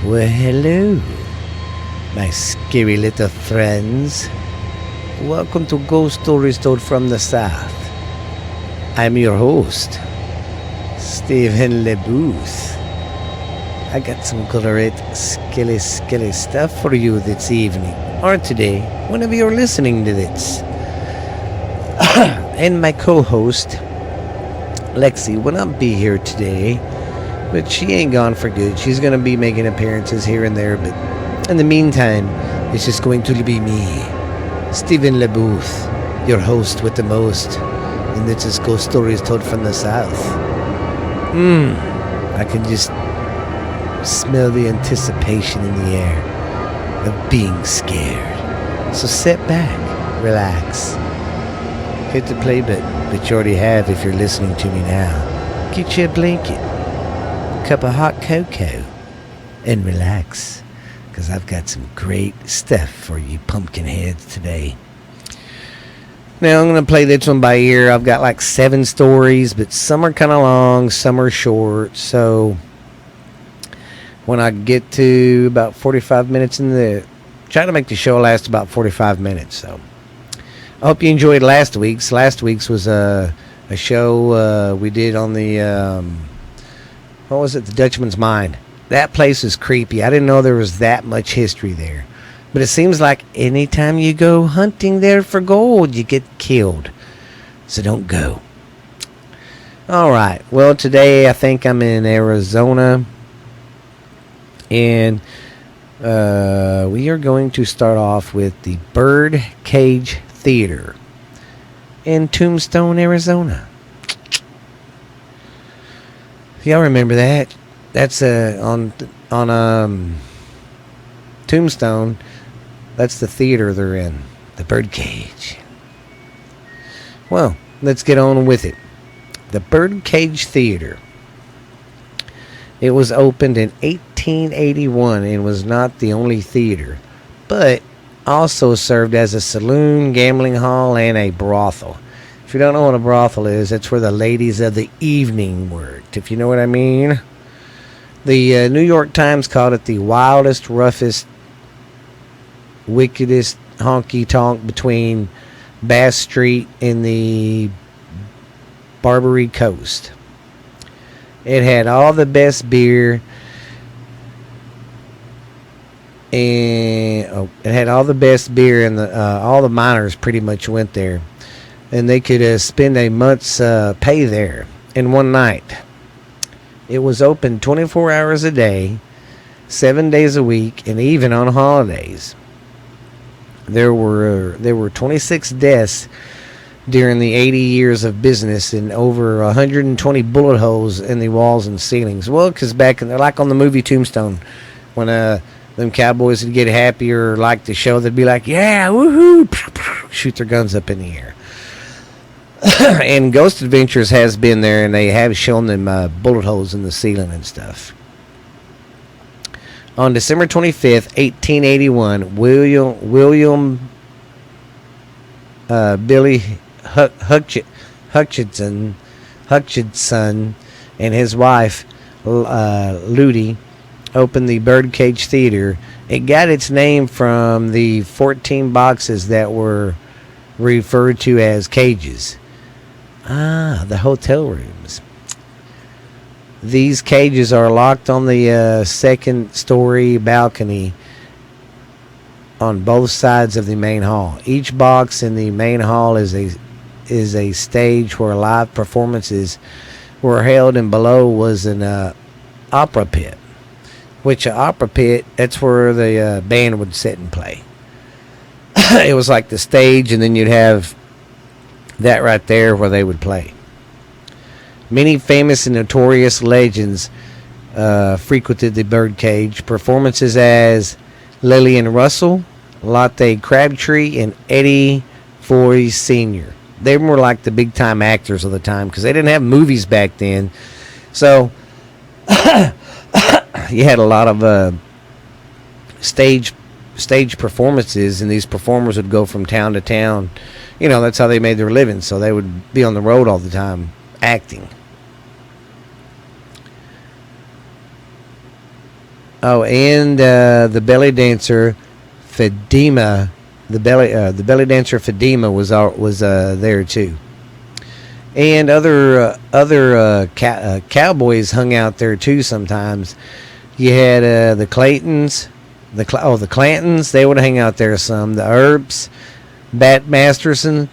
Well, hello, my scary little friends. Welcome to Ghost Stories Told from the South. I'm your host, Stephen LeBooth. I got some great skilly stuff for you this evening, or today, whenever you're listening to this. And my co-host, Lexi, will not be here today, but she ain't gone for good. She's going to be making appearances here and there, but in the meantime, it's just going to be me, Stephen LeBooth, your host with the most, and this is Ghost Stories Told from the South. I can just smell the anticipation in the air of being scared. So sit back, relax, hit the play button, which you already have if you're listening to me now. Get you a blanket, cup of hot cocoa, and relax, because I've got some great stuff for you pumpkin heads today. Now I'm going to play this one by ear. I've got like 7 stories, but some are kind of long, some are short, so when I get to about 45 minutes try to make the show last about 45 minutes, so I hope you enjoyed last week's. Last week's was a show we did on the what was it? The Dutchman's Mine. That place is creepy. I didn't know there was that much history there. But it seems like anytime you go hunting there for gold, you get killed. So don't go. All right. Well, today I think I'm in Arizona. And we are going to start off with the Birdcage Theater in Tombstone, Arizona. Y'all remember that? That's on Tombstone. That's the theater they're in, the Birdcage. Well, let's get on with it. The Birdcage Theater. It was opened in 1881 and was not the only theater, but also served as a saloon, gambling hall, and a brothel. If you don't know what a brothel is, that's where the ladies of the evening worked, if you know what I mean. The New York Times called it the wildest, roughest, wickedest honky-tonk between Bass Street and the Barbary Coast. It had all the best beer, and all the miners pretty much went there, and they could spend a month's pay there in one night. It was open 24 hours a day, 7 days a week, and even on holidays. There were 26 deaths during the 80 years of business, and over 120 bullet holes in the walls and ceilings. Well, because back in, like on the movie Tombstone, when them cowboys would get happy or like the show, they'd be like, yeah, woohoo, shoot their guns up in the air. And Ghost Adventures has been there, and they have shown them bullet holes in the ceiling and stuff. On December 25th, 1881, William Billy Hutchinson and his wife Ludi opened the Birdcage Theater. It got its name from the 14 boxes that were referred to as cages. The hotel rooms. These cages are locked on the second-story balcony on both sides of the main hall. Each box in the main hall is a stage where live performances were held, and below was an opera pit. Which, an opera pit, that's where the band would sit and play. It was like the stage, and then you'd have that right there where they would play. Many famous and notorious legends frequented the Birdcage. Performances as Lillian Russell, Lotte Crabtree, and Eddie Foy Sr. They were like the big time actors of the time because they didn't have movies back then. So you had a lot of stage performances, and these performers would go from town to town. You know, that's how they made their living, so they would be on the road all the time acting. Oh, and the belly dancer Fedima, the belly dancer Fedima was there too, and other cowboys hung out there too. Sometimes you had the Claytons, the Clantons. They would hang out there some. The Earps, Bat Masterson,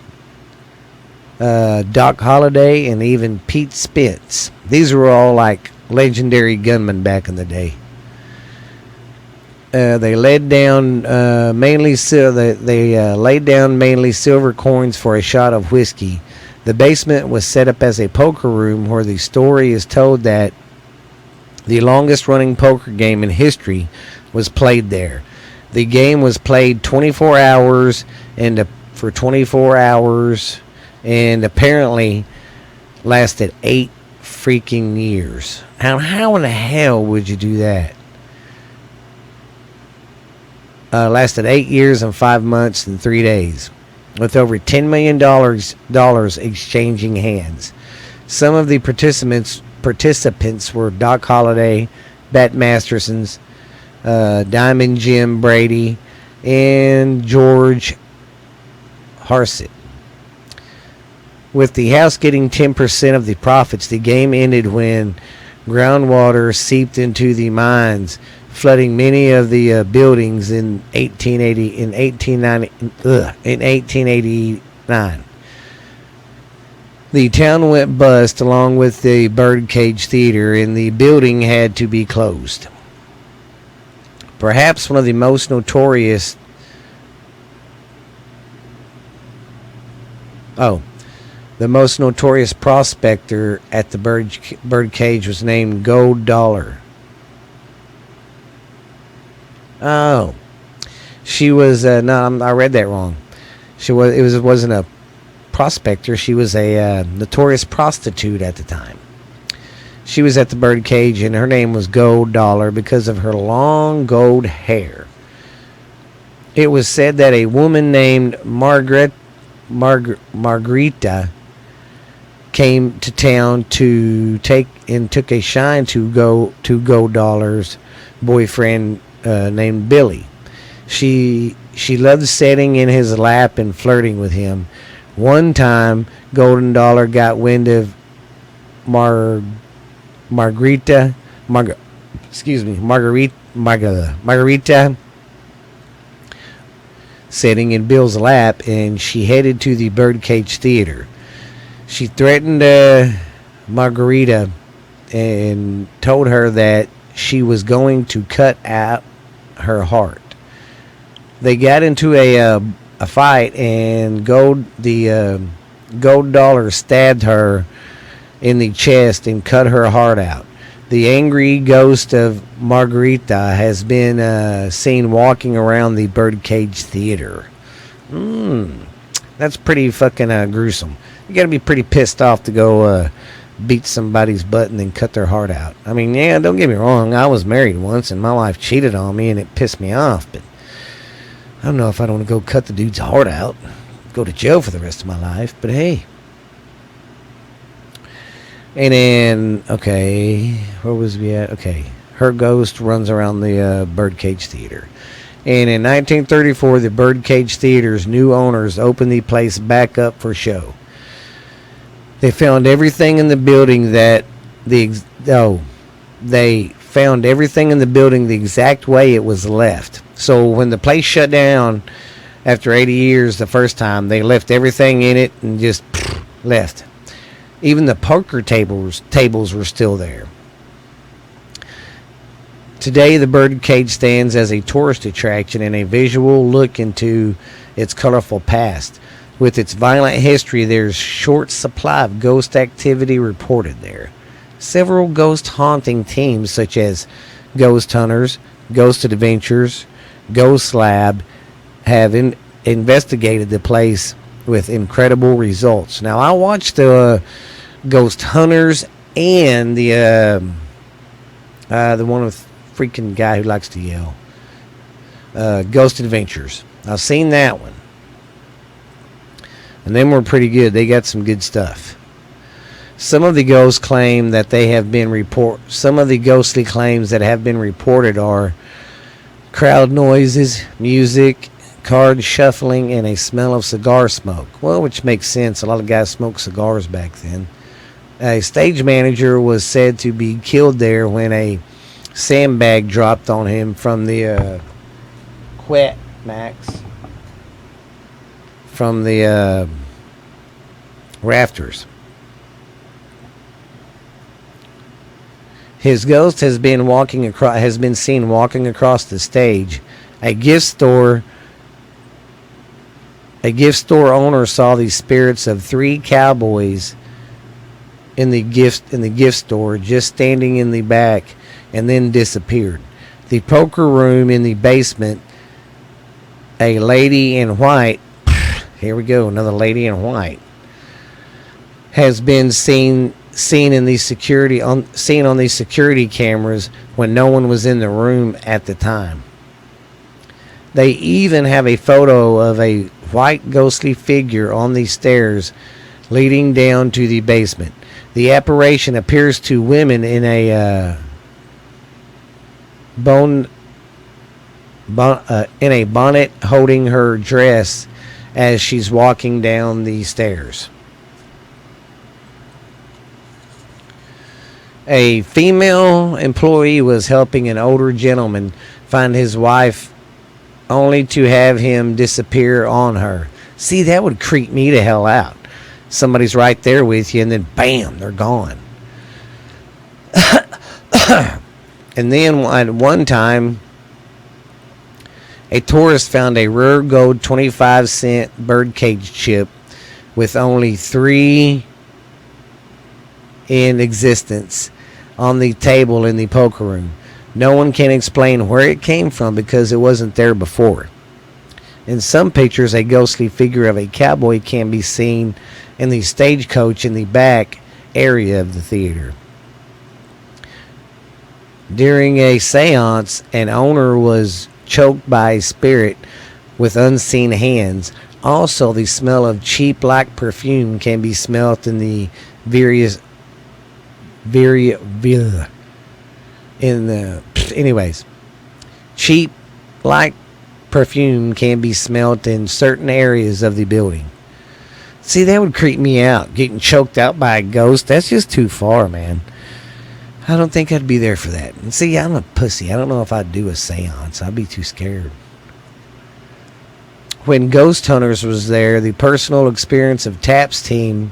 Doc Holliday, and even Pete Spence. These were all like legendary gunmen back in the day. They laid down mainly silver coins for a shot of whiskey. The basement was set up as a poker room, where the story is told that the longest running poker game in history was played there. The game was played 24 hours and apparently lasted 8 freaking years. How in the hell would you do that? Lasted 8 years and 5 months and 3 days, with over $10 million exchanging hands. Some of the participants were Doc Holliday, Bat Masterson's, Diamond Jim Brady, and George Harsett. With the house getting 10% of the profits, the game ended when groundwater seeped into the mines, flooding many of the buildings in 1889. The town went bust along with the Birdcage Theater, and the building had to be closed. Perhaps one of the most notorious the most notorious prospector at the Birdcage was named Gold Dollar. Oh, she was no, I read that wrong. It wasn't a prospector. She was a notorious prostitute at the time. She was at the Birdcage, and her name was Gold Dollar because of her long gold hair. It was said that a woman named Margarita came to town took a shine to Gold Dollar's boyfriend named Billy. She loved sitting in his lap and flirting with him. One time, Golden Dollar got wind of Margarita sitting in Bill's lap, and she headed to the Birdcage Theater. She threatened Margarita and told her that she was going to cut out her heart. They got into a fight, and Gold Dollar stabbed her in the chest and cut her heart out. The angry ghost of Margarita has been seen walking around the Birdcage Theater. That's pretty fucking gruesome. You gotta be pretty pissed off to go beat somebody's butt and then cut their heart out. I mean, yeah, don't get me wrong. I was married once, and my wife cheated on me, and it pissed me off. But I don't know if I don't want to go cut the dude's heart out, go to jail for the rest of my life. But hey. And then, okay, where was we at? Okay, her ghost runs around the Birdcage Theater. And in 1934, the Birdcage Theater's new owners opened the place back up for show. They found everything in the building the exact way it was left. So when the place shut down after 80 years the first time, they left everything in it and just left. Even the poker tables were still there. Today, the Birdcage stands as a tourist attraction and a visual look into its colorful past. With its violent history, there's short supply of ghost activity reported there. Several ghost haunting teams such as Ghost Hunters, Ghost Adventures, Ghost Lab have investigated the place with incredible results. Now, I watched the Ghost Hunters and the one with freaking guy who likes to yell. Ghost Adventures. I've seen that one. And them were pretty good. They got some good stuff. Some of the ghosts claim that they have been some of the ghostly claims that have been reported are crowd noises, music, card shuffling, and a smell of cigar smoke. Well, which makes sense. A lot of guys smoked cigars back then. A stage manager was said to be killed there when a sandbag dropped on him from the Quet Max from the rafters. His ghost has been seen walking across the stage. A gift store owner saw the spirits of 3 cowboys in the gift store, just standing in the back, and then disappeared. The poker room in the basement, a lady in white, here we go, another lady in white, has been seen on the security cameras when no one was in the room at the time. They even have a photo of a white ghostly figure on the stairs leading down to the basement. The apparition appears to women in a in a bonnet, holding her dress as she's walking down the stairs. A female employee was helping an older gentleman find his wife, only to have him disappear on her. See, that would creep me the hell out. Somebody's right there with you, and then bam, they're gone. And then at one time, a tourist found a rare gold 25-cent birdcage chip with only 3 in existence on the table in the poker room. No one can explain where it came from because it wasn't there before. In some pictures, a ghostly figure of a cowboy can be seen in the stagecoach in the back area of the theater. During a seance, an owner was choked by a spirit with unseen hands. Also, the smell of cheap black perfume can be smelt in the cheap black perfume can be smelt in certain areas of the building. See, that would creep me out. Getting choked out by a ghost, that's just too far, man. I don't think I'd be there for that. And see, I'm a pussy. I don't know if I'd do a seance. I'd be too scared. When Ghost Hunters was there, the personal experience of TAP's team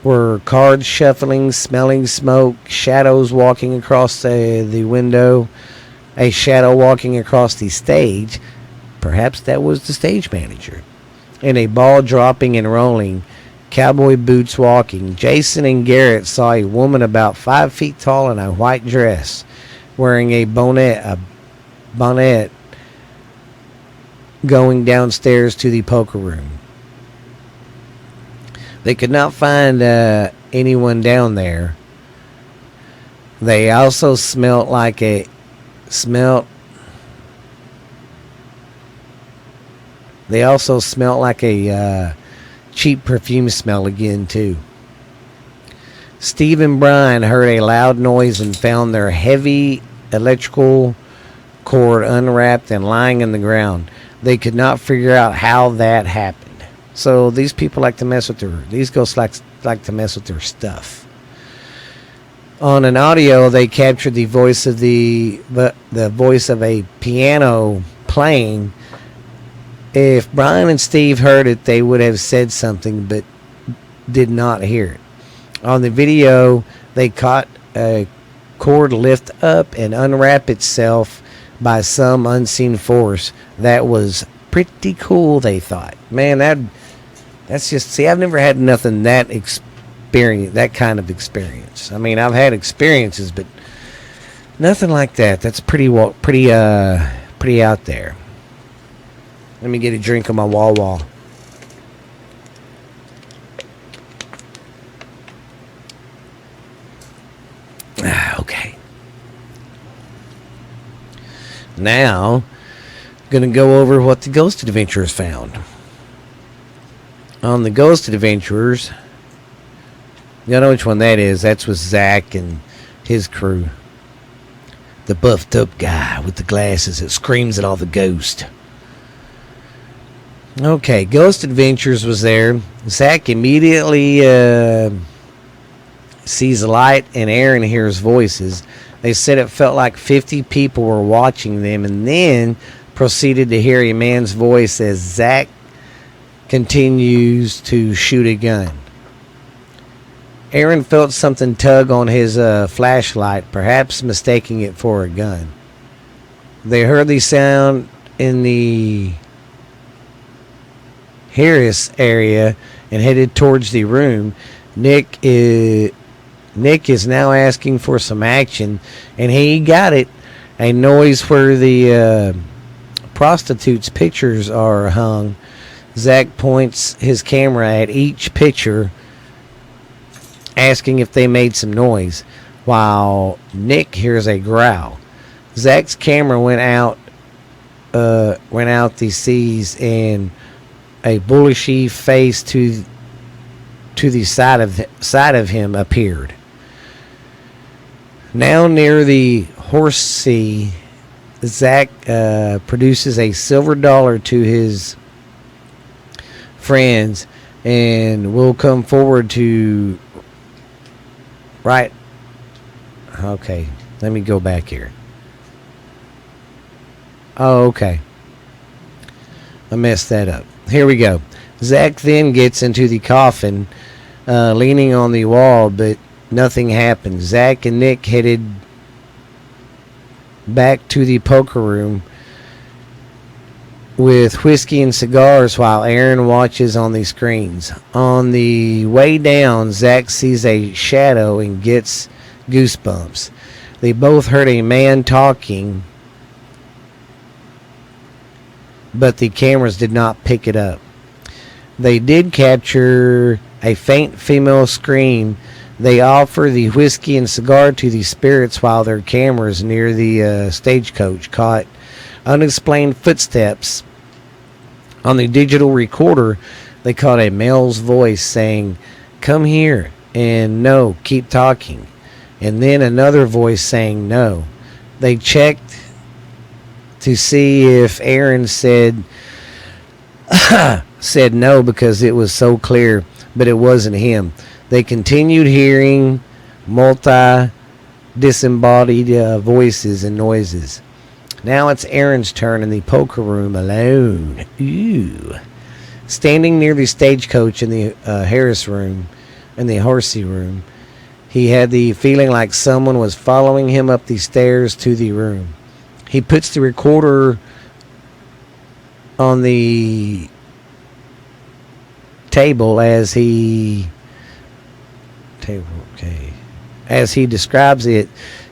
were cards shuffling, smelling smoke, shadows walking across the window, a shadow walking across the stage. Perhaps that was the stage manager. And a ball dropping and rolling, cowboy boots walking. Jason and Garrett saw a woman about 5 feet tall in a white dress, wearing a bonnet going downstairs to the poker room. They could not find anyone down there. They also smelt like a cheap perfume smell again too. Steve and Brian heard a loud noise and found their heavy electrical cord unwrapped and lying on the ground. They could not figure out how that happened. So these people like to mess with these ghosts like to mess with their stuff. On an audio, they captured the voice of the voice of a piano playing. If Brian and Steve heard it, they would have said something, but did not hear it. On the video, they caught a cord lift up and unwrap itself by some unseen force. That was pretty cool, they thought. Man, that's just, see, I've never had nothing that kind of experience. I mean, I've had experiences, but nothing like that. That's pretty out there. Let me get a drink of my wall. Okay. Now, I'm going to go over what the Ghosted Adventurers found. On the Ghosted Adventurers, You know which one that is? That's with Zach and his crew. The buffed up guy with the glasses that screams at all the ghosts. Okay, Ghost Adventures was there. Zach immediately sees a light and Aaron hears voices. They said it felt like 50 people were watching them, and then proceeded to hear a man's voice as Zach continues to shoot a gun. Aaron felt something tug on his flashlight, perhaps mistaking it for a gun. They heard the sound in the Harris area and headed towards the room. Nick is now asking for some action, and he got it. A noise where the prostitutes' pictures are hung. Zach points his camera at each picture, asking if they made some noise, while Nick hears a growl. Zach's camera went out the seas, and a bullishy face to the side of him appeared. Now near the horsey, Zach produces a silver dollar to his friends and will come forward to right. Okay, let me go back here. Oh, okay. I messed that up. Here we go. Zach then gets into the coffin, leaning on the wall, but nothing happened. Zach and Nick headed back to the poker room with whiskey and cigars while Aaron watches on the screens. On the way down, Zach sees a shadow and gets goosebumps. They both heard a man talking, but the cameras did not pick it up. They did capture a faint female scream. They offer the whiskey and cigar to the spirits while their cameras near the stagecoach caught unexplained footsteps. On the digital recorder, they caught a male's voice saying, "Come here," and "No, keep talking," and then another voice saying "No." They checked to see if Aaron said no because it was so clear, but it wasn't him. They continued hearing disembodied voices and noises. Now it's Aaron's turn in the poker room alone. Ooh. Standing near the stagecoach in the Harris room, in the horsey room, he had the feeling like someone was following him up the stairs to the room. He puts the recorder on the table as he describes it.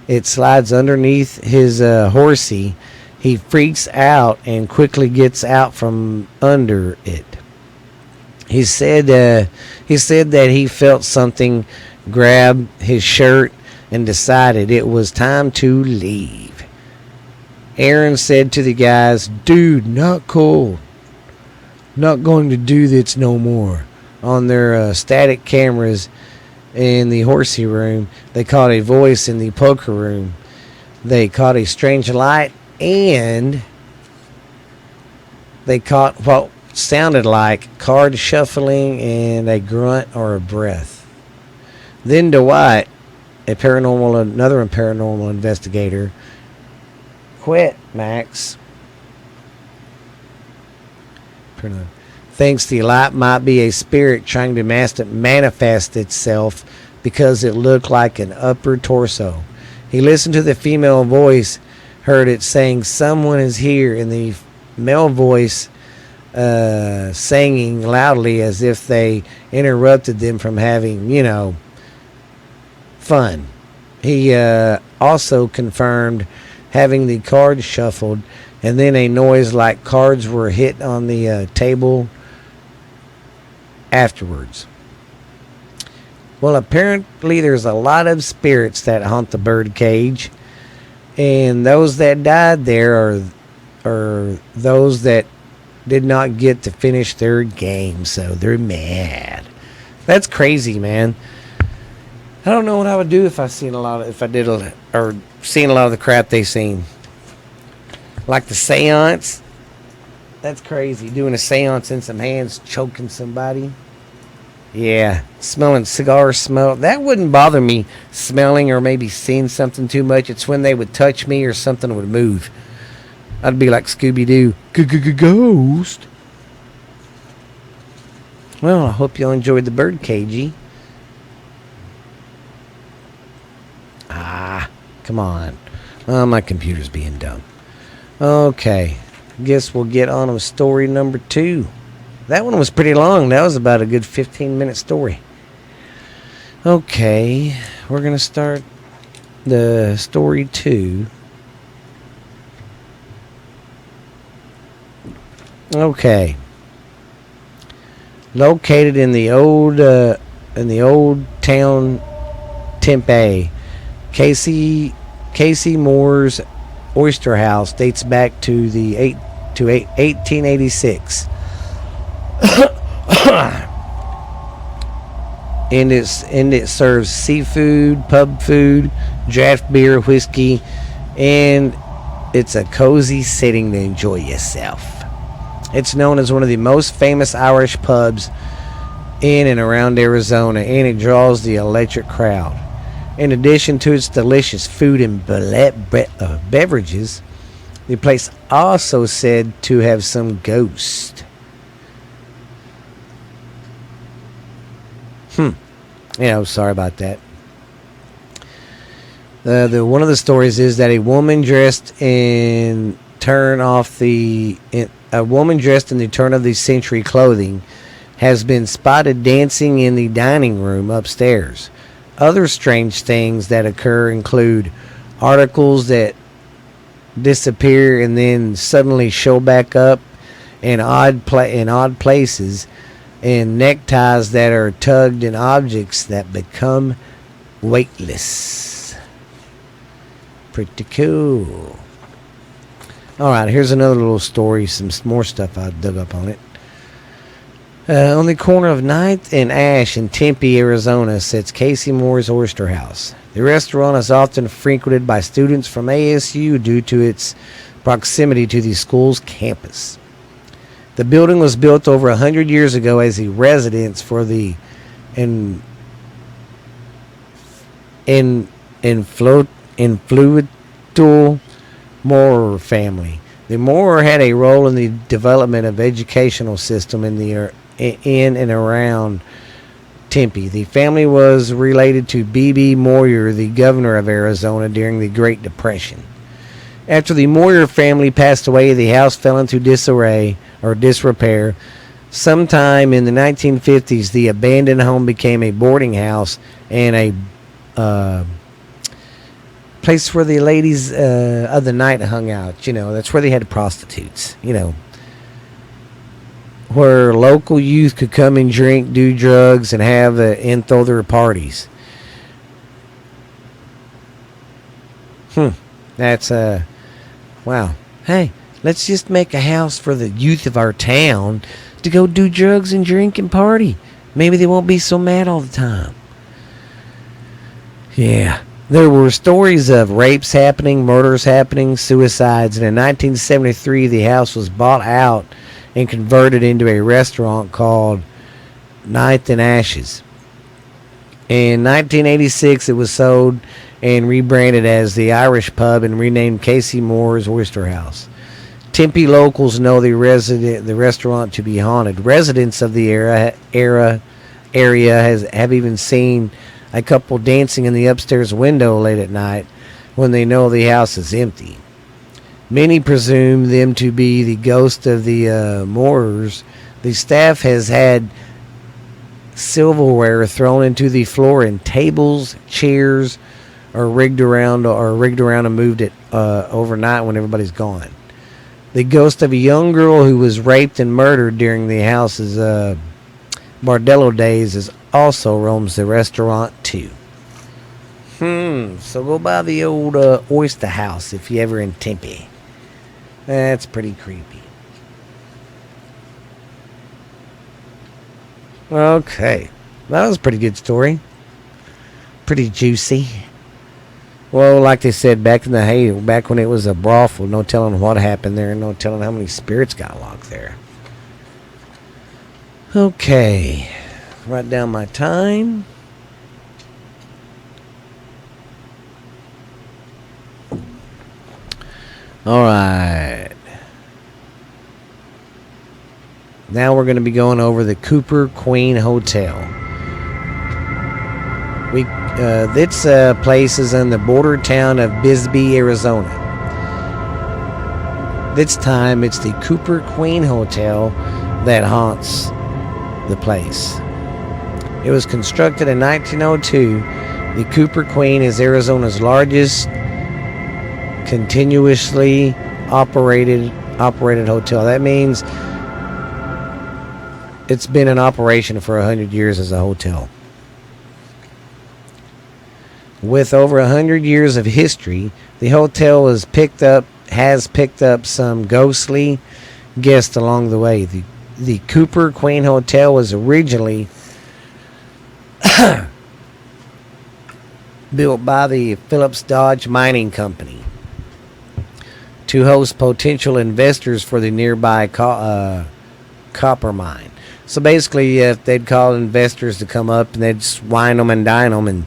It slides underneath his horsey. He freaks out and quickly gets out from under it. He said that he felt something grab his shirt and decided it was time to leave. Aaron said to the guys, "Dude, not cool. Not going to do this no more." On their static cameras in the horsey room, they caught a voice in the poker room. They caught a strange light, and they caught what sounded like card shuffling and a grunt or a breath. Then Dwight, another paranormal investigator, "Quit, Max," thinks the light might be a spirit trying to manifest itself because it looked like an upper torso. He listened to the female voice, heard it saying, "Someone is here," and the male voice singing loudly as if they interrupted them from having, fun. He also confirmed having the cards shuffled, and then a noise like cards were hit on the table afterwards. Well, apparently there's a lot of spirits that haunt the birdcage, and those that died there are those that did not get to finish their game, so they're mad. That's crazy, man. I don't know what I would do if I seen a lot of, if I did a, or seen a lot of the crap they seen. Like the seance. That's crazy. Doing a seance in some hands, choking somebody. Yeah, smelling cigar smell. That wouldn't bother me, smelling or maybe seeing something too much. It's when they would touch me or something would move. I'd be like Scooby-Doo. Ghost. Well, I hope y'all enjoyed the birdcagey. Come on. Oh, my computer's being dumb. Okay. Guess we'll get on with story number 2. That one was pretty long. That was about a good 15-minute story. Okay. We're going to start the story 2. Okay. Located in the old town Tempe, Casey Moore's Oyster House dates back to 1886. and it serves seafood, pub food, draft beer, whiskey, and it's a cozy setting to enjoy yourself. It's known as one of the most famous Irish pubs in and around Arizona, and it draws the electric crowd. In addition to its delicious food and beverages, the place also said to have some ghosts. Sorry about that. One of the stories is that a woman dressed in the turn of the century clothing has been spotted dancing in the dining room upstairs. Other strange things that occur include articles that disappear and then suddenly show back up in odd places, and neckties that are tugged, and objects that become weightless. Pretty cool. Alright, here's another little story, some more stuff I dug up on it. On the corner of 9th and Ash in Tempe, Arizona, sits Casey Moore's Oyster House. The restaurant is often frequented by students from ASU due to its proximity to the school's campus. The building was built over 100 years ago as a residence for the influential Moore family. The Moore had a role in the development of educational system in and around Tempe. The family was related to B.B. Moyer, the governor of Arizona during the Great Depression. After the Moyer family passed away, the house fell into disarray or disrepair. Sometime in the 1950s, the abandoned home became a boarding house and a place where the ladies of the night hung out. That's where they had prostitutes. Where local youth could come and drink, do drugs, and have and throw their parties. That's wow. Hey, let's just make a house for the youth of our town to go do drugs and drink and party. Maybe they won't be so mad all the time. Yeah. There were stories of rapes happening, murders happening, suicides, and in 1973 the house was bought out and converted into a restaurant called 9th and Ashes. In 1986 it was sold and rebranded as the Irish Pub and renamed Casey Moore's Oyster House. Tempe locals know the restaurant to be haunted. Residents of the area have even seen a couple dancing in the upstairs window late at night when they know the house is empty. Many presume them to be the ghost of the Moors. The staff has had silverware thrown into the floor, and tables, chairs are rigged around and moved it overnight when everybody's gone. The ghost of a young girl who was raped and murdered during the house's Bardello days also roams the restaurant too. So go by the old Oyster House if you ever in Tempe. That's pretty creepy. Okay, that was a pretty good story. pretty juicy. Well, like they said back back when it was a brothel, no telling what happened there, and no telling how many spirits got locked there. Okay, write down my time. All right. Now we're going to be going over the Cooper Queen Hotel. This place is in the border town of Bisbee, Arizona. This time it's the Cooper Queen Hotel that haunts the place. It was constructed in 1902. The Cooper Queen is Arizona's largest continuously operated hotel. That means it's been in operation for 100 years as a hotel. With over 100 years of history, the hotel has picked up some ghostly guests along the way. The Cooper Queen Hotel was originally built by the Phillips Dodge Mining Company to host potential investors for the nearby copper mine. So basically, they'd call investors to come up and they'd wine them and dine them and,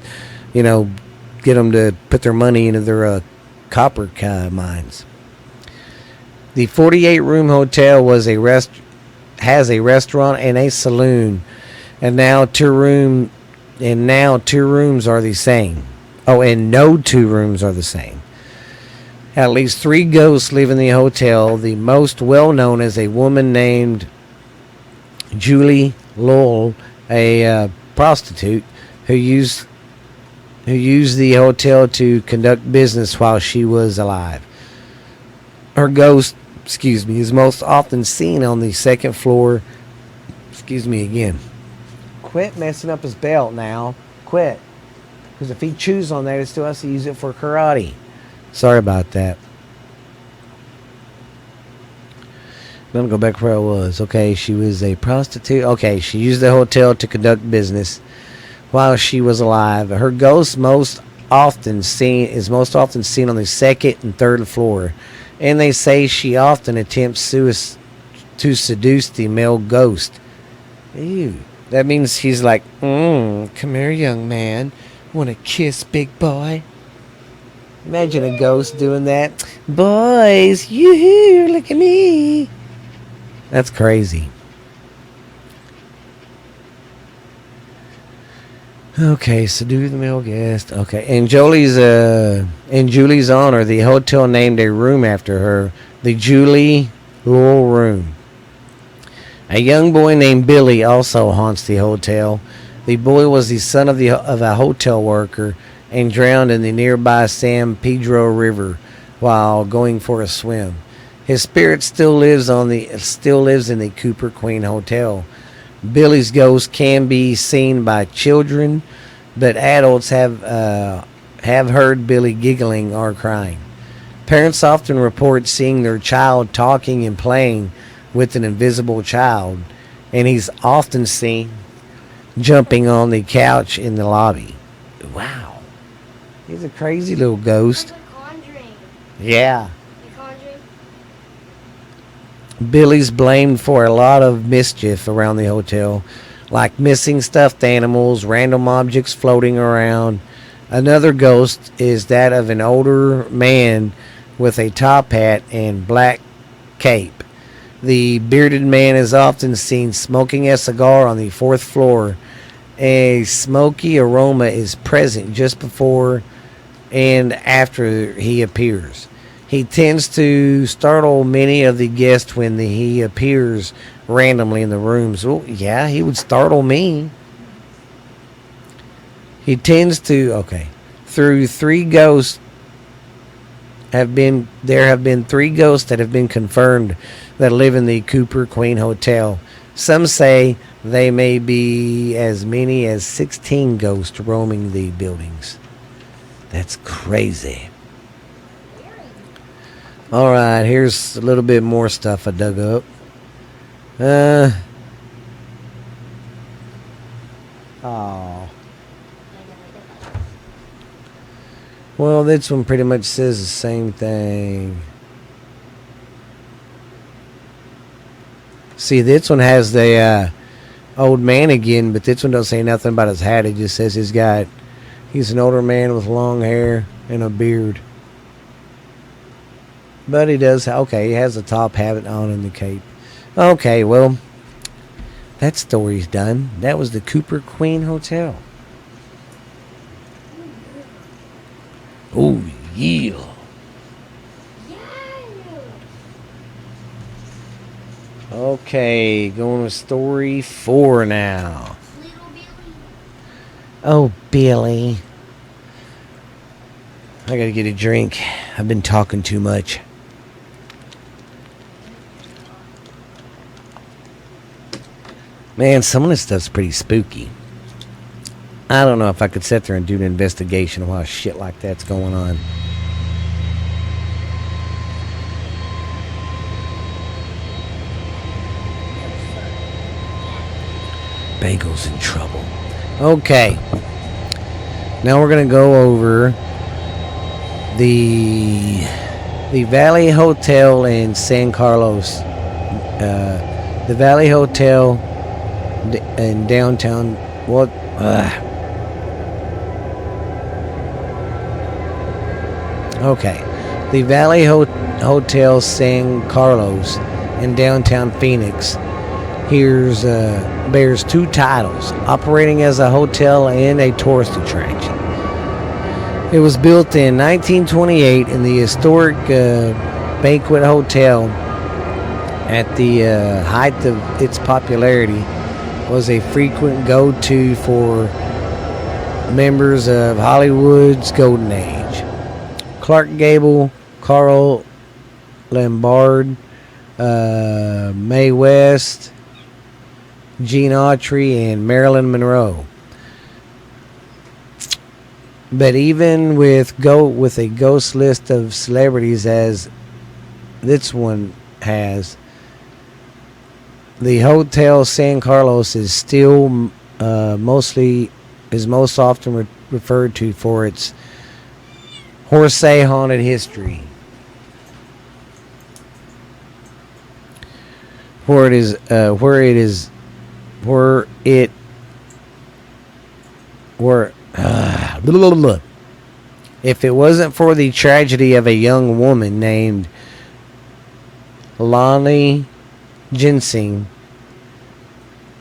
get them to put their money into their copper mines. The 48-room hotel has a restaurant and a saloon, and now two rooms are the same. Oh, and no 2 rooms are the same. At least 3 ghosts live in the hotel. The most well-known is a woman named Julie Lowell, a prostitute who used the hotel to conduct business while she was alive. Her ghost, is most often seen on the second floor. Quit messing up his belt now. Quit. Because if he chews on that, he still has to use it for karate. Sorry about that. I'm going to go back where I was. Okay, she was a prostitute. Okay, she used the hotel to conduct business while she was alive. Her ghost is most often seen on the second and third floor, and they say she often attempts to seduce the male ghost. Ew. That means he's like, come here, young man. Want to kiss, big boy? Imagine a ghost doing that. Boys, yoo-hoo, look at me. That's crazy. Okay, so do the male guest. Okay, in Julie's honor, the hotel named a room after her, the Julie Lowell Room. A young boy named Billy also haunts the hotel. The boy was the son of a hotel worker and drowned in the nearby San Pedro River while going for a swim. His spirit still lives in the Cooper Queen Hotel. Billy's ghost can be seen by children, but adults have heard Billy giggling or crying. Parents often report seeing their child talking and playing with an invisible child, and he's often seen jumping on the couch in the lobby. Wow. He's a crazy little ghost. Like The Conjuring. Yeah. The Conjuring. Billy's blamed for a lot of mischief around the hotel, like missing stuffed animals, random objects floating around. Another ghost is that of an older man with a top hat and black cape. The bearded man is often seen smoking a cigar on the 4th floor. A smoky aroma is present just before and after he appears. He tends to startle many of the guests when he appears randomly in the rooms. Oh, yeah, he would startle me. He tends to, through 3 ghosts there have been 3 ghosts that have been confirmed that live in the Cooper Queen Hotel. Some say they may be as many as 16 ghosts roaming the buildings. That's crazy. All right, here's a little bit more stuff I dug up. Well, this one pretty much says the same thing. See, this one has the old man again, but this one don't say nothing about his hat. It just says he's an older man with long hair and a beard. But he does, okay, he has a top hat on and the cape. Okay, well, that story's done. That was the Cooper Queen Hotel. Oh, yeah. Okay, going with story 4 now. Little Billy. Oh, Billy. I gotta get a drink. I've been talking too much. Man, some of this stuff's pretty spooky. I don't know if I could sit there and do an investigation while shit like that's going on. Bagel's in trouble. Okay. Now we're going to go over the Valley Hotel in San Carlos. The Valley Hotel in downtown. What? Okay. The Valley Hotel San Carlos in downtown Phoenix bears 2 titles, operating as a hotel and a tourist attraction. It was built in 1928 in the historic Banquet Hotel. At the height of its popularity, was a frequent go-to for members of Hollywood's golden age. Clark Gable, Carl Lombard, Mae West, Gene Autry, and Marilyn Monroe. But even with a ghost list of celebrities as this one has, the Hotel San Carlos is still most often referred to for its Horsey haunted history, if it wasn't for the tragedy of a young woman named Lonnie Ginseng,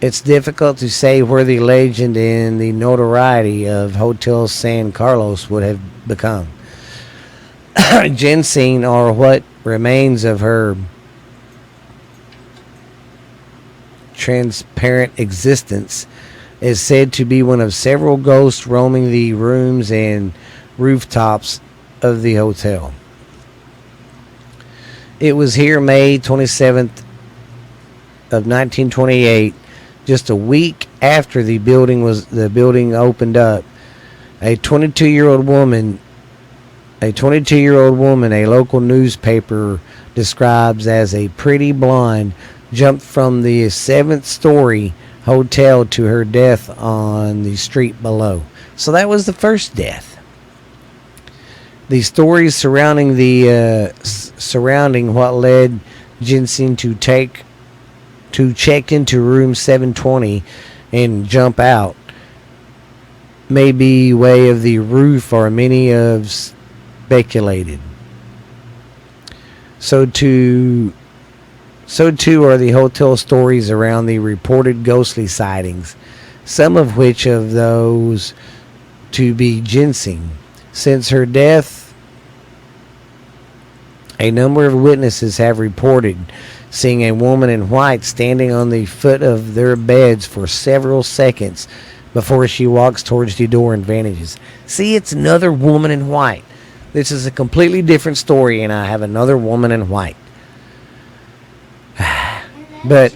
it's difficult to say where the legend and the notoriety of Hotel San Carlos would have become. Ginseng, or what remains of her transparent existence, is said to be one of several ghosts roaming the rooms and rooftops of the hotel. It was here May 27th of 1928, just a week after the building opened up. A 22-year-old woman, a local newspaper describes as a pretty blonde, jumped from the 7th-story hotel to her death on the street below. So that was the first death. The stories surrounding what led Ginseng to check into room 720 and jump out may be way of the roof, or many have speculated. So too are the hotel stories around the reported ghostly sightings, some of which of those to be Ginseng. Since her death, a number of witnesses have reported seeing a woman in white standing on the foot of their beds for several seconds before she walks towards the door and vanishes. See, it's another woman in white. This is a completely different story, and I have another woman in white. But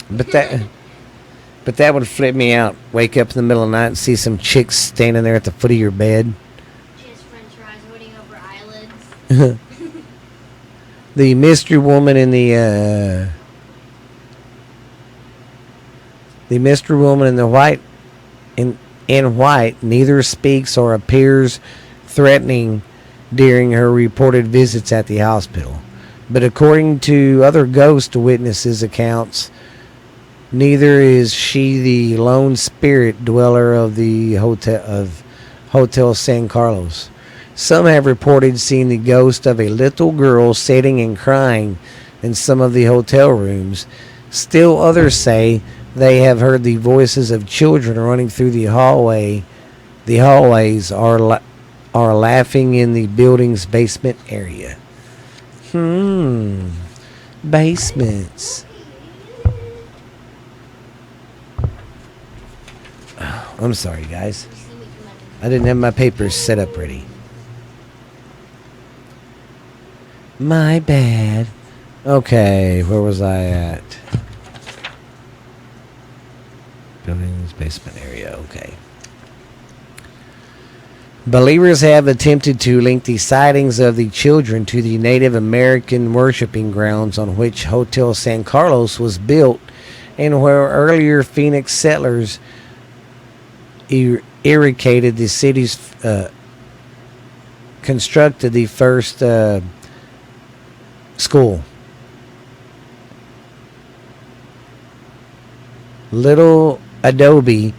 that would flip me out. Wake up in the middle of the night and see some chicks standing there at the foot of your bed. Just french fries holding over eyelids. The mystery woman in the white in white neither speaks or appears threatening during her reported visits at the hospital. But according to other ghost witnesses' accounts, neither is she the lone spirit dweller of the Hotel San Carlos. Some have reported seeing the ghost of a little girl sitting and crying in some of the hotel rooms. Still others say they have heard the voices of children running through the hallways are laughing in the building's basement area. Basements. Oh, I'm sorry, guys. I didn't have my papers set up ready. My bad. Okay, where was I at? Building's basement area, okay. Believers have attempted to link the sightings of the children to the Native American worshiping grounds on which Hotel San Carlos was built and where earlier Phoenix settlers irrigated the city's constructed the first school. Little Adobe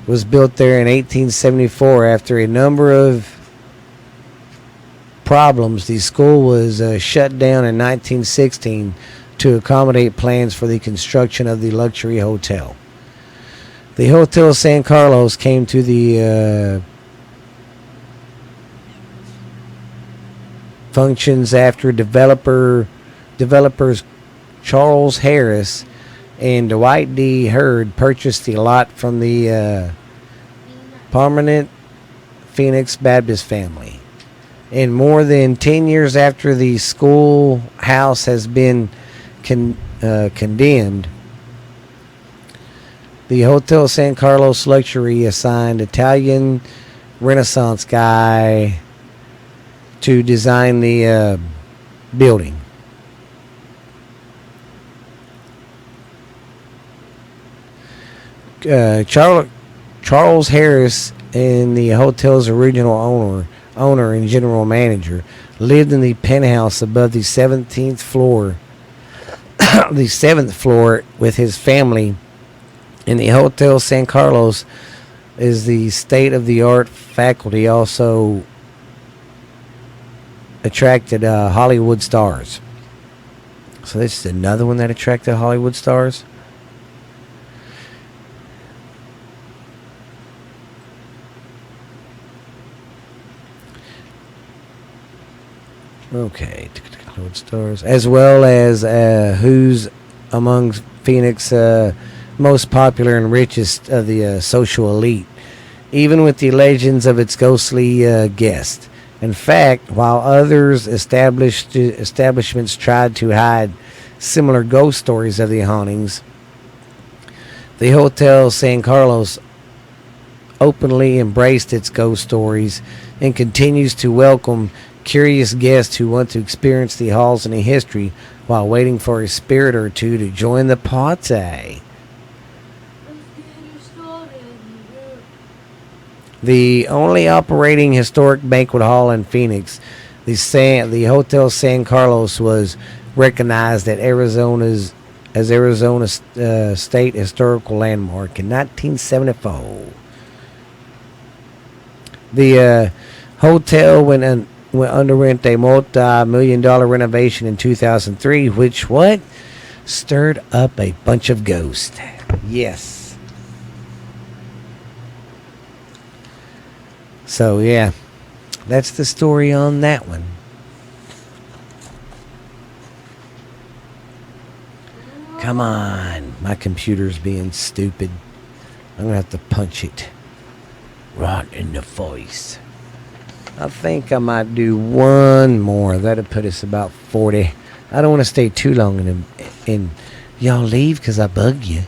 was built there in 1874. After a number of problems, the school was shut down in 1916 to accommodate plans for the construction of the luxury hotel. The Hotel San Carlos came to the functions after developers Charles Harris and Dwight D. Hurd purchased the lot from the prominent Phoenix Baptist family. And more than 10 years after the schoolhouse has been condemned, the Hotel San Carlos Luxury assigned Italian Renaissance guy to design the building. Charles Harris, and the hotel's original owner and general manager, lived in the penthouse above the 17th floor, the 7th floor, with his family. And the Hotel San Carlos is the state-of-the-art faculty. Also attracted Hollywood stars. So this is another one that attracted Hollywood stars. Okay, Hollywood stars, as well as who's among Phoenix most popular and richest of the social elite, even with the legends of its ghostly guest. In fact, while others establishments tried to hide similar ghost stories of the hauntings, the Hotel San Carlos openly embraced its ghost stories and continues to welcome curious guests who want to experience the halls and the history while waiting for a spirit or two to join the party. The only operating historic banquet hall in Phoenix, the Hotel San Carlos, was recognized as Arizona's state historical landmark in 1974. The hotel underwent a multi-million-dollar renovation in 2003, which stirred up a bunch of ghosts. Yes. So yeah, that's the story on that one. Come on, my computer's being stupid. I'm gonna have to punch it right in the face. I think I might do one more. That'll put us about 40. I don't want to stay too long and y'all leave because I bug you.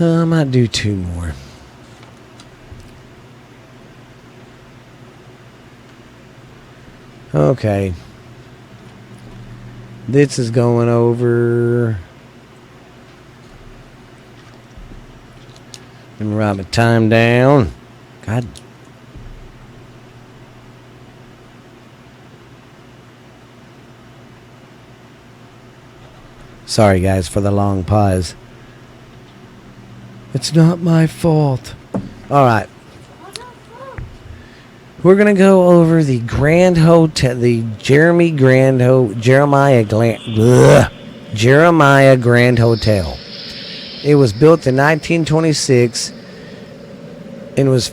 I might do two more. Okay. This is going over. Let me write my time down. God Sorry, guys, for the long pause. It's not my fault. All right. We're going to go over the Grand Hotel, the Jeremiah Grand Hotel. It was built in 1926 and was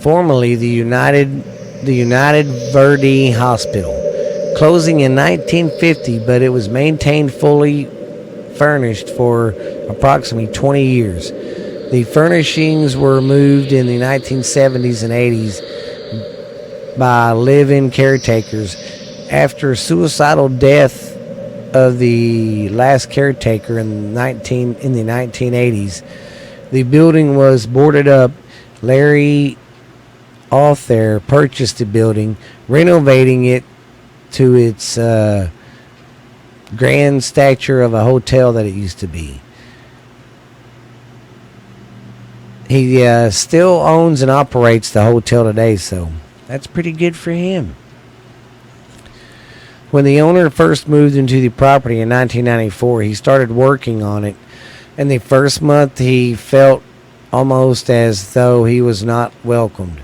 formerly the United Verdi Hospital. Closing in 1950, but it was maintained fully furnished for approximately 20 years. The furnishings were moved in the 1970s and 80s by live-in caretakers. After suicidal death of the last caretaker in the 1980s, the building was boarded up. Larry Oyster purchased the building, renovating it to its grand stature of a hotel that it used to be. He still owns and operates the hotel today, so that's pretty good for him. When the owner first moved into the property in 1994, he started working on it. In the first month, he felt almost as though he was not welcomed.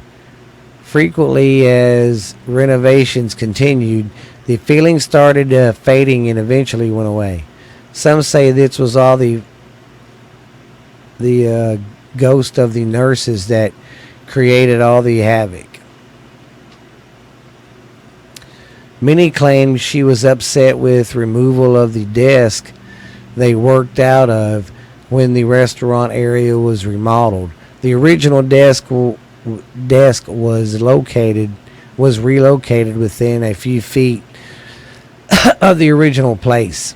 Frequently, as renovations continued, the feeling started fading and eventually went away. Some say this was all the ghost of the nurses that created all the havoc. Many claimed she was upset with removal of the desk they worked out of when the restaurant area was remodeled. The original desk was relocated within a few feet of the original place.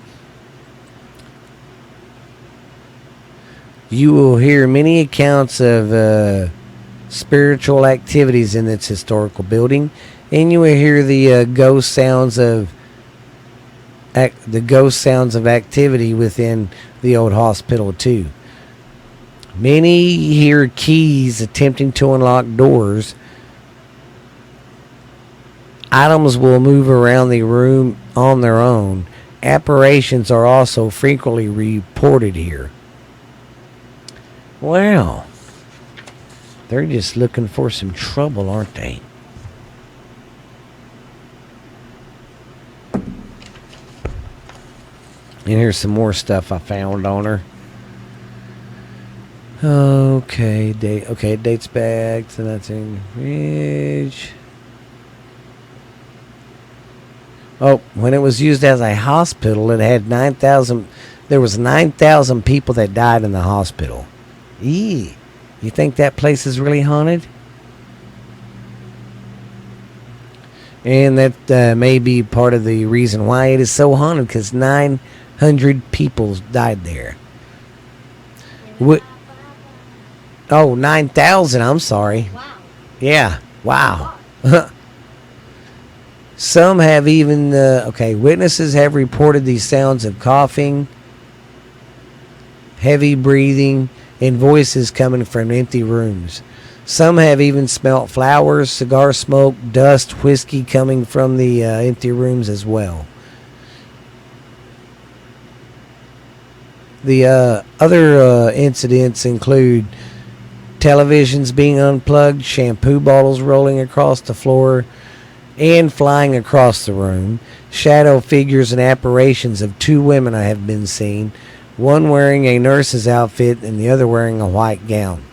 You will hear many accounts of spiritual activities in this historical building, and you will hear the ghost sounds of activity within the old hospital too. Many hear keys attempting to unlock doors. Items will move around the room on their own. Apparitions are also frequently reported here. Well, they're just looking for some trouble, aren't they? And here's some more stuff I found on her. Okay, it dates back to nothing. Ridge. Oh, when it was used as a hospital, it had 9,000. There was 9,000 people that died in the hospital. You think that place is really haunted? And that may be part of the reason why it is so haunted, because 900 people died there. What? Oh, 9,000. I'm sorry. Wow. Yeah. Wow. Some have even, witnesses have reported these sounds of coughing, heavy breathing, and voices coming from empty rooms. Some have even smelt flowers, cigar smoke, dust, whiskey coming from the empty rooms as well. The other incidents include televisions being unplugged, shampoo bottles rolling across the floor and flying across the room. Shadow figures and apparitions of two women have been seen, one wearing a nurse's outfit and the other wearing a white gown.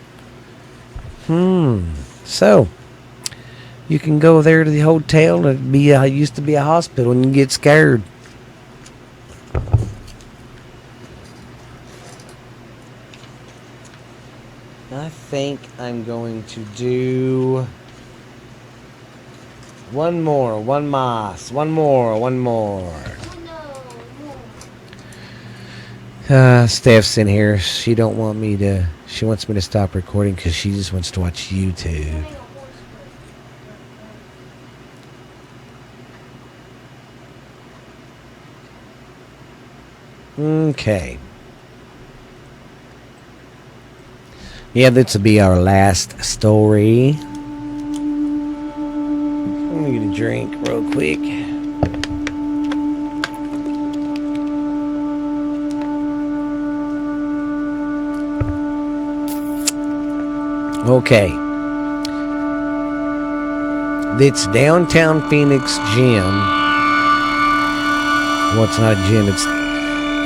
So, you can go there to the hotel, and it used to be a hospital, and you get scared. I think I'm going to do one more. Steph's in here. She wants me to stop recording because she just wants to watch YouTube. Okay. Yeah, this will be our last story. Let me get a drink real quick. Okay. It's downtown Phoenix gym. Well, it's not a gym.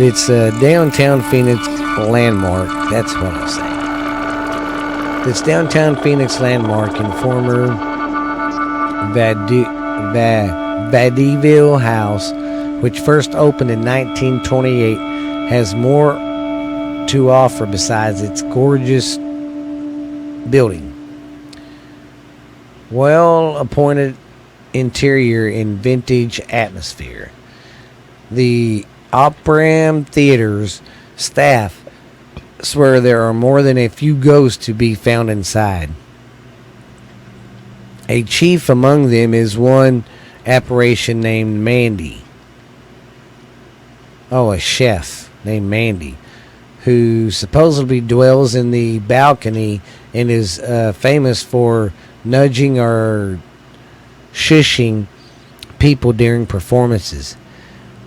It's a downtown Phoenix landmark. That's what I'll say. It's downtown Phoenix landmark in former Vadiville House, which first opened in 1928, has more to offer besides its gorgeous building, well-appointed interior, and vintage atmosphere. The Orpheum Theater's staff swear there are more than a few ghosts to be found inside. A chief among them is one apparition named Mandy. Oh, a chef named Mandy, who supposedly dwells in the balcony and is famous for nudging or shushing people during performances.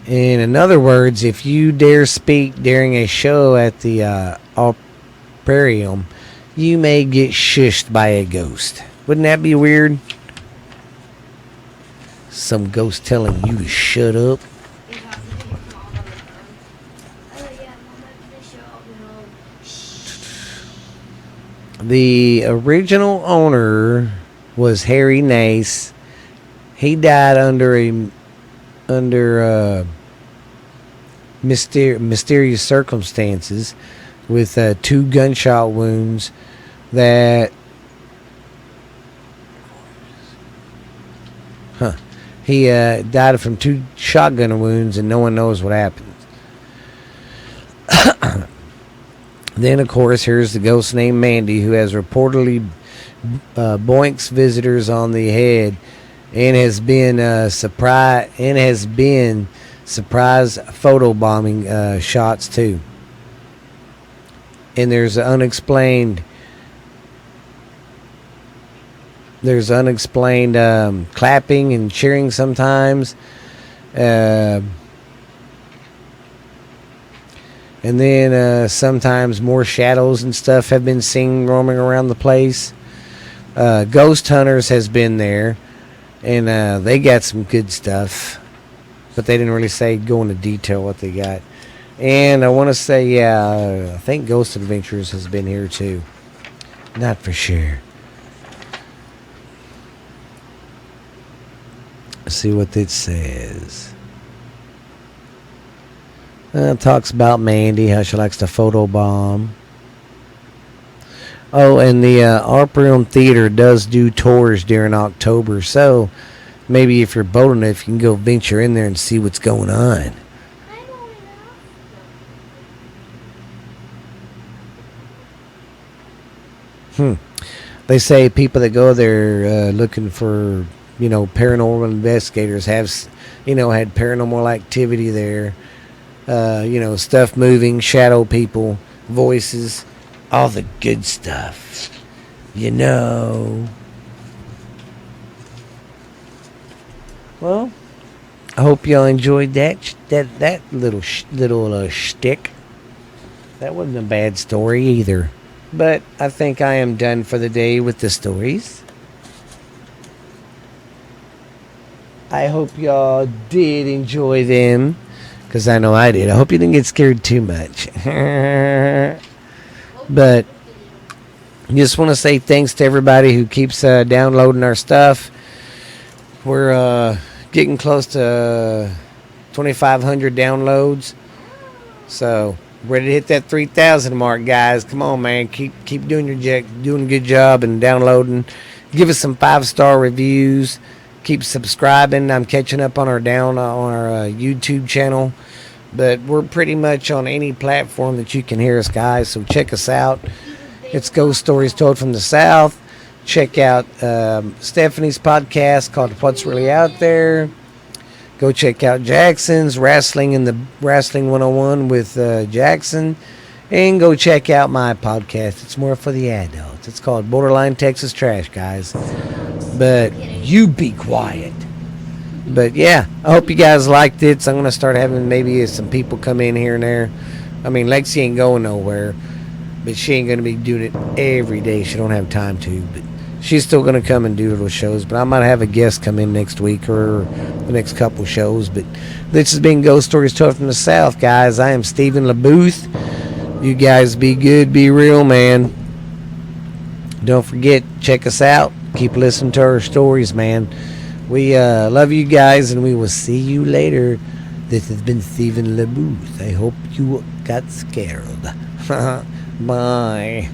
In other words, if you dare speak during a show at the Orpheum, you may get shushed by a ghost. Wouldn't that be weird? Some ghost telling you to shut up. The original owner was Harry Nace. He died under mysterious circumstances with 2 gunshot wounds that he died from 2 shotgun wounds, and no one knows what happened. Then, of course, here's the ghost named Mandy, who has reportedly boinks visitors on the head and has been surprise photobombing shots too. And there's unexplained clapping and cheering sometimes. And then sometimes more shadows and stuff have been seen roaming around the place. Ghost Hunters has been there, and they got some good stuff, but they didn't really go into detail what they got. And I want to say, I think Ghost Adventures has been here too. Not for sure. Let's see what it says. It talks about Mandy, how she likes to photobomb. Oh, and the Orpheum Theater does do tours during October, so maybe if you're bold enough, you can go venture in there and see what's going on. They say people that go there looking for, paranormal investigators have, had paranormal activity there. Stuff moving, shadow people, voices, all the good stuff. Well, I hope y'all enjoyed that little shtick. That wasn't a bad story either. But I think I am done for the day with the stories. I hope y'all did enjoy them, because I know I did. I hope you didn't get scared too much. But just want to say thanks to everybody who keeps downloading our stuff. We're getting close to 2,500 downloads. So ready to hit that 3,000 mark, guys. Come on, man. Keep doing doing a good job and downloading. Give us some 5-star reviews. Keep subscribing. I'm catching up on our YouTube channel, but we're pretty much on any platform that you can hear us, guys. So check us out. It's Ghost Stories Told from the South. Check out Stephanie's podcast called What's Really Out There. Go check out Jackson's Wrestling in the Wrestling 101 with Jackson. And go check out my podcast. It's more for the adults. It's called Borderline Texas Trash, guys. But you be quiet. But yeah, I hope you guys liked it. So I'm going to start having maybe some people come in here and there. I mean, Lexi ain't going nowhere. But she ain't gonna be doing it every day. She don't have time to. But she's still gonna come and do little shows. But I might have a guest come in next week or the next couple shows. But this has been Ghost Stories Told from the South, guys. I am Stephen LaBooth. You guys be good, be real, man. Don't forget, check us out. Keep listening to our stories, man. We love you guys, and we will see you later. This has been Stephen LaBooth. I hope you got scared. Bye.